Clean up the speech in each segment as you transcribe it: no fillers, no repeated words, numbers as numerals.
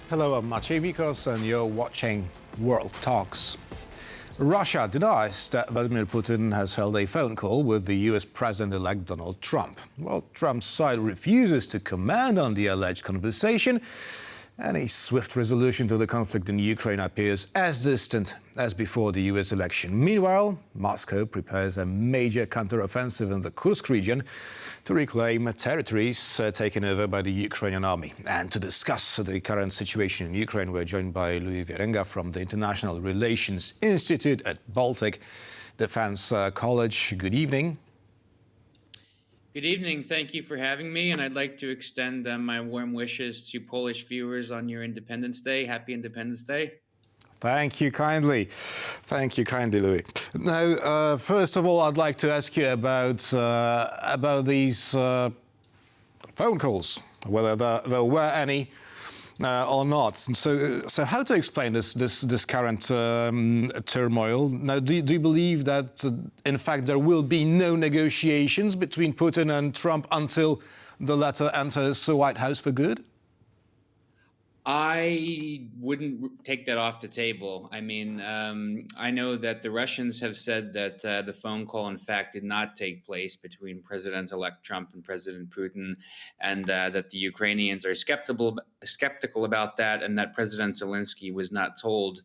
Hello, I'm Maciej Mikos and you're watching World Talks. Russia denies that Vladimir Putin has held a phone call with the US President-elect Donald Trump. While Trump's side refuses to comment on the alleged conversation, any swift resolution to the conflict in Ukraine appears as distant as before the US election. Meanwhile, Moscow prepares a major counteroffensive in the Kursk region to reclaim territories taken over by the Ukrainian army. And to discuss the current situation in Ukraine, we're joined by Louis Wierenga from the International Relations Institute at Baltic Defence College. Good evening. Good evening. Thank you for having me, and I'd like to extend my warm wishes to Polish viewers on your Independence Day. Happy Independence Day. Thank you kindly. Thank you kindly, Louis. Now, first of all, I'd like to ask you about these phone calls, whether there were any or not. And so how to explain this current turmoil? Now, do you believe that, in fact, there will be no negotiations between Putin and Trump until the latter enters the White House for good? I wouldn't take that off the table. I mean, I know that the Russians have said that the phone call, in fact, did not take place between President-elect Trump and President Putin, and that the Ukrainians are skeptical about that, and that President Zelensky was not told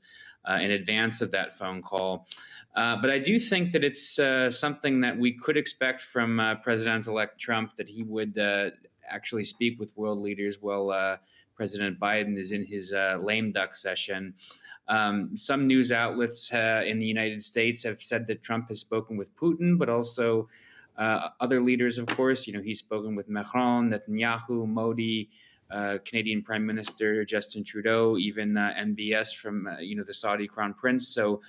in advance of that phone call. But I do think that it's something that we could expect from President-elect Trump, that he would actually speak with world leaders while President Biden is in his lame duck session. Some news outlets in the United States have said that Trump has spoken with Putin, but also other leaders, of course. You know, he's spoken with Macron, Netanyahu, Modi, Canadian Prime Minister Justin Trudeau, even MBS from the Saudi Crown Prince. So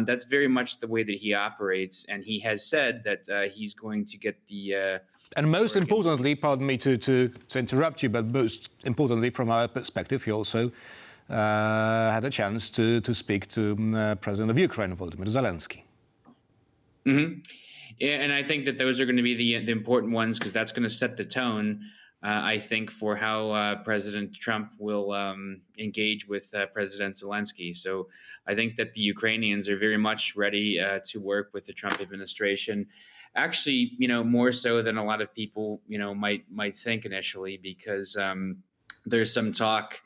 that's very much the way that he operates, and he has said that he's going to get the. And most importantly, pardon me to interrupt you, but most importantly, from our perspective, he also had a chance to speak to President of Ukraine, Volodymyr Zelensky. Mm-hmm. Yeah, and I think that those are going to be the important ones, because that's going to set the tone. I think, for how President Trump will engage with President Zelensky. So I think that the Ukrainians are very much ready to work with the Trump administration. Actually, more so than a lot of people, might think initially, because there's some talk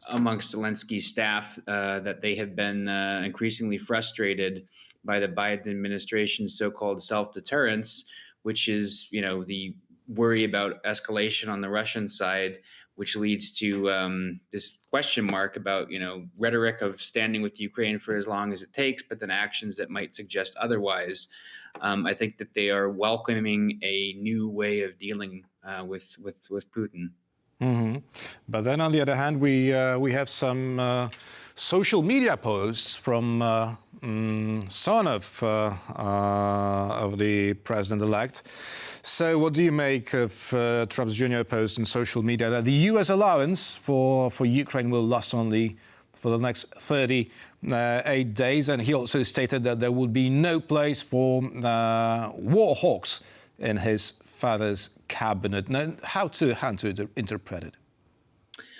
amongst Zelensky's staff that they have been increasingly frustrated by the Biden administration's so-called self-deterrence, which is, the worry about escalation on the Russian side, which leads to this question mark about, rhetoric of standing with Ukraine for as long as it takes, but then actions that might suggest otherwise. I think that they are welcoming a new way of dealing with Putin. Mm-hmm. But then, on the other hand, we have some social media posts from son of the president-elect. So what do you make of Trump's junior post on social media that the U.S. allowance for Ukraine will last only for the next 38 days? And he also stated that there would be no place for war hawks in his father's cabinet. Now, how to interpret it?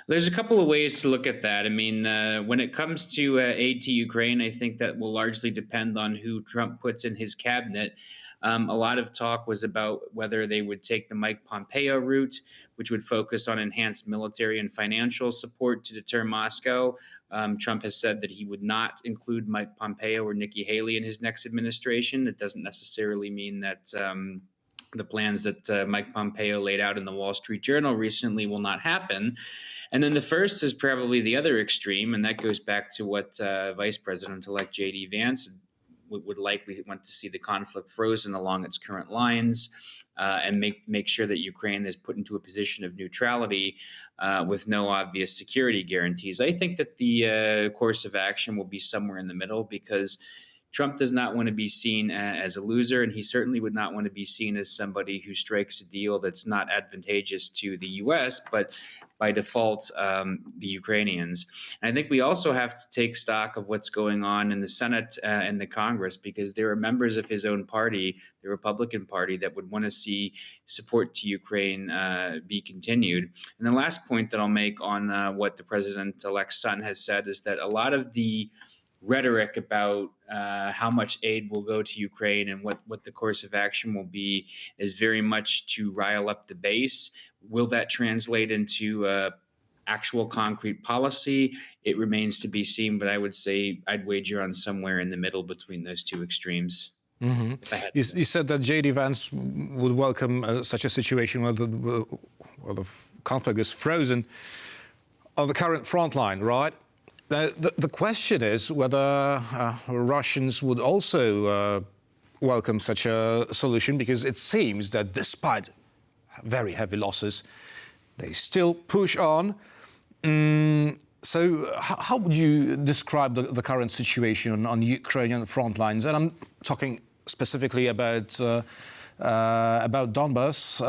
There's a couple of ways to look at that. I mean, when it comes to aid to Ukraine, I think that will largely depend on who Trump puts in his cabinet. A lot of talk was about whether they would take the Mike Pompeo route, which would focus on enhanced military and financial support to deter Moscow. Trump has said that he would not include Mike Pompeo or Nikki Haley in his next administration. That doesn't necessarily mean that the plans that Mike Pompeo laid out in the Wall Street Journal recently will not happen. And then the first is probably the other extreme, and that goes back to what Vice President-elect J.D. Vance would likely want to see the conflict frozen along its current lines, and make sure that Ukraine is put into a position of neutrality with no obvious security guarantees. I think that the course of action will be somewhere in the middle, because Trump does not want to be seen as a loser, and he certainly would not want to be seen as somebody who strikes a deal that's not advantageous to the U.S., but by default, the Ukrainians. And I think we also have to take stock of what's going on in the Senate and the Congress, because there are members of his own party, the Republican Party, that would want to see support to Ukraine be continued. And the last point that I'll make on what the president-elect's son has said is that a lot of the rhetoric about how much aid will go to Ukraine and what the course of action will be is very much to rile up the base. Will that translate into actual concrete policy? It remains to be seen, but I would say I'd wager on somewhere in the middle between those two extremes. Mm-hmm. You said that J.D. Vance would welcome such a situation where the conflict is frozen on the current front line, right? The question is whether Russians would also welcome such a solution, because it seems that despite very heavy losses, they still push on. So how would you describe the current situation on Ukrainian front lines? And I'm talking specifically about Donbass,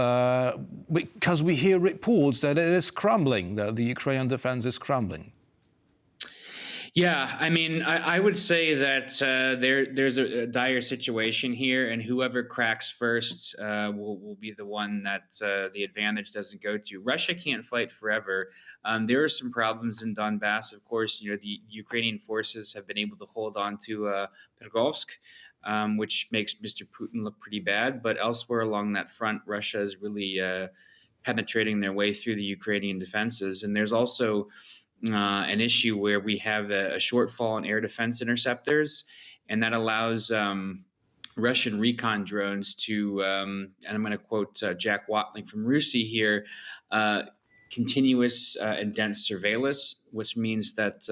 because we hear reports that it is crumbling, that the Ukrainian defense is crumbling. Yeah, I mean, I would say that there's a dire situation here, and whoever cracks first will be the one that the advantage doesn't go to. Russia can't fight forever. There are some problems in Donbass. Of course, the Ukrainian forces have been able to hold on to Kursk, which makes Mr. Putin look pretty bad. But elsewhere along that front, Russia is really penetrating their way through the Ukrainian defenses. And there's also an issue where we have a shortfall in air defense interceptors, and that allows Russian recon drones to, and I'm going to quote Jack Watling from RUSI here, continuous and dense surveillance, which means that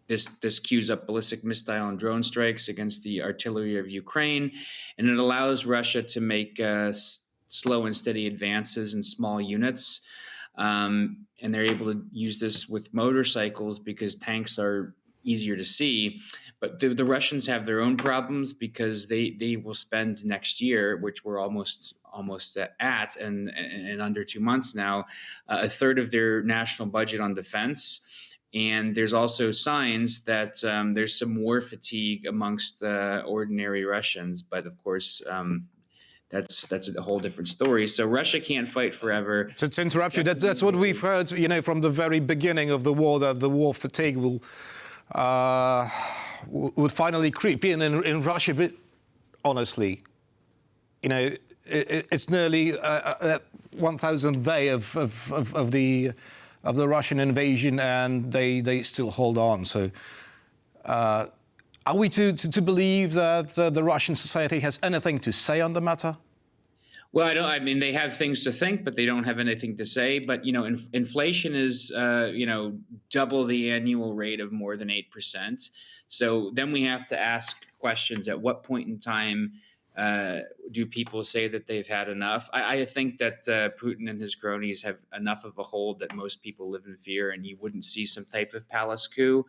this cues up ballistic missile and drone strikes against the artillery of Ukraine, and it allows Russia to make slow and steady advances in small units. And they're able to use this with motorcycles because tanks are easier to see. But the Russians have their own problems, because they will spend next year, which we're almost at, and in under 2 months now, a third of their national budget on defense. And there's also signs that there's some war fatigue amongst ordinary Russians. But of course, that's a whole different story. So Russia can't fight forever. To interrupt you, that's what we've heard, from the very beginning of the war, that the war fatigue would finally creep in Russia. But honestly, it's nearly 1,000th day of the Russian invasion, and they still hold on. So are we to believe that the Russian society has anything to say on the matter? Well, I mean, they have things to think, but they don't have anything to say. But, inflation is, double the annual rate of more than 8%. So then we have to ask questions. At what point in time do people say that they've had enough? I think that Putin and his cronies have enough of a hold that most people live in fear, and you wouldn't see some type of palace coup.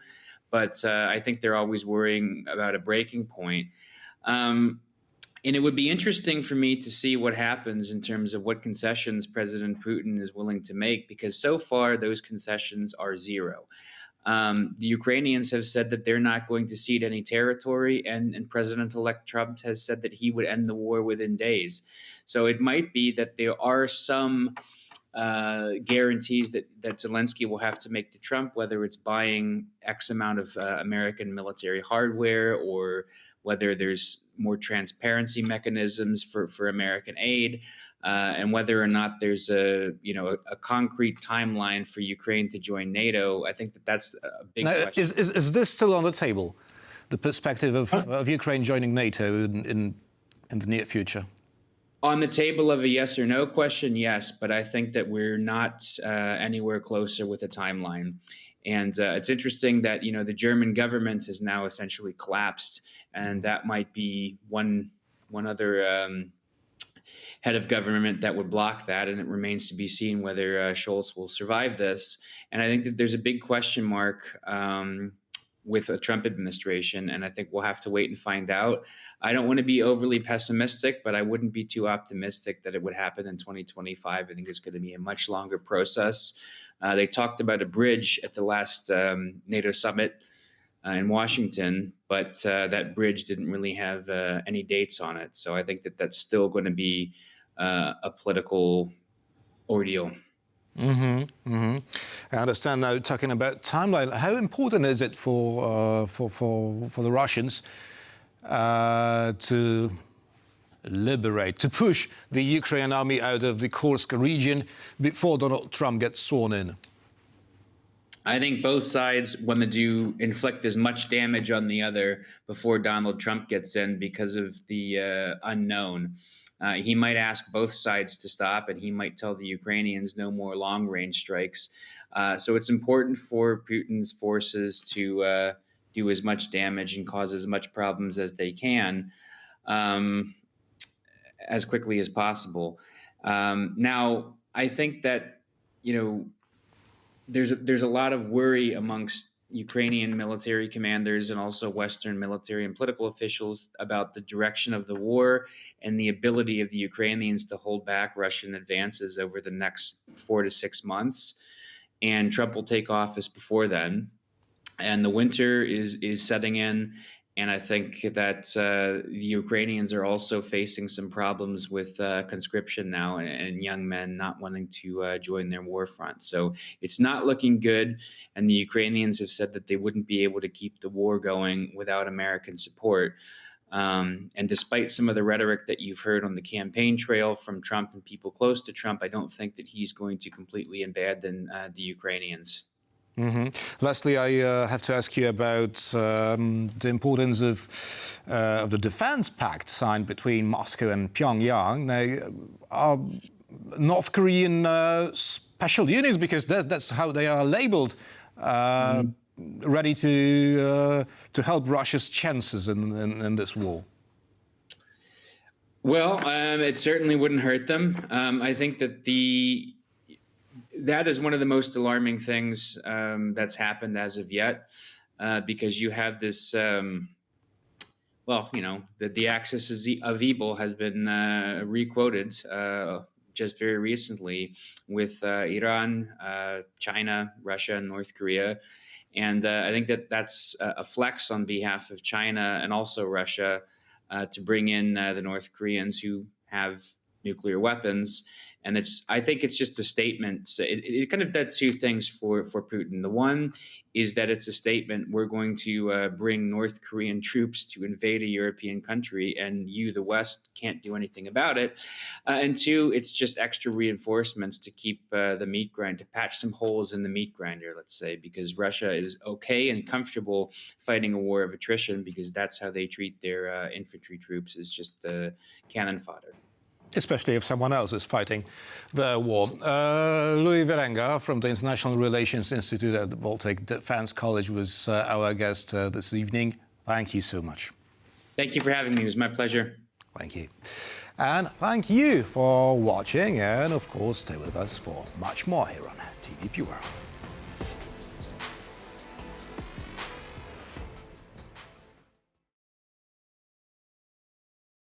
But I think they're always worrying about a breaking point. And it would be interesting for me to see what happens in terms of what concessions President Putin is willing to make, because so far those concessions are zero. The Ukrainians have said that they're not going to cede any territory, and President-elect Trump has said that he would end the war within days. So it might be that there are some guarantees that Zelensky will have to make to Trump, whether it's buying X amount of American military hardware, or whether there's more transparency mechanisms for American aid, and whether or not there's a concrete timeline for Ukraine to join NATO. I think that's a big question. Is this still on the table, the perspective of Ukraine joining NATO in the near future? On the table of a yes or no question, yes, but I think that we're not anywhere closer with a timeline. And it's interesting that, the German government has now essentially collapsed, and that might be one other head of government that would block that, and it remains to be seen whether Scholz will survive this. And I think that there's a big question mark with a Trump administration, and I think we'll have to wait and find out. I don't want to be overly pessimistic, but I wouldn't be too optimistic that it would happen in 2025. I think it's going to be a much longer process. They talked about a bridge at the last NATO summit in Washington, but that bridge didn't really have any dates on it. So I think that that's still going to be a political ordeal. I understand now, talking about timeline, how important is it for the Russians to liberate, to push the Ukrainian army out of the Kursk region before Donald Trump gets sworn in? I think both sides want to inflict as much damage on the other before Donald Trump gets in because of the unknown. He might ask both sides to stop, and he might tell the Ukrainians no more long-range strikes. So it's important for Putin's forces to do as much damage and cause as much problems as they can as quickly as possible. Now, I think that, there's a lot of worry amongst Ukrainian military commanders and also Western military and political officials about the direction of the war and the ability of the Ukrainians to hold back Russian advances over the next 4 to 6 months. And Trump will take office before then. And the winter is setting in. And I think that the Ukrainians are also facing some problems with conscription now and young men not wanting to join their war front. So it's not looking good. And the Ukrainians have said that they wouldn't be able to keep the war going without American support. And despite some of the rhetoric that you've heard on the campaign trail from Trump and people close to Trump, I don't think that he's going to completely abandon the Ukrainians. Lastly, I have to ask you about the importance of the defense pact signed between Moscow and Pyongyang. Now, are North Korean special units, because that's how they are labeled, ready to help Russia's chances in this war? Well, it certainly wouldn't hurt them. I think that that is one of the most alarming things that's happened as of yet, because you have this, the axis of evil has been requoted just very recently with Iran, China, Russia, and North Korea. And I think that that's a flex on behalf of China and also Russia to bring in the North Koreans who have nuclear weapons. And I think it's just a statement. It kind of does two things for Putin. The one is that it's a statement: we're going to bring North Korean troops to invade a European country, and you, the West, can't do anything about it. And two, it's just extra reinforcements to keep the meat grinder, to patch some holes in the meat grinder, let's say, because Russia is okay and comfortable fighting a war of attrition because that's how they treat their infantry troops, is just cannon fodder. Especially if someone else is fighting the war. Louis Wierenga from the International Relations Institute at the Baltic Defence College was our guest this evening. Thank you so much. Thank you for having me. It was my pleasure. Thank you. And thank you for watching. And of course, stay with us for much more here on TVP World.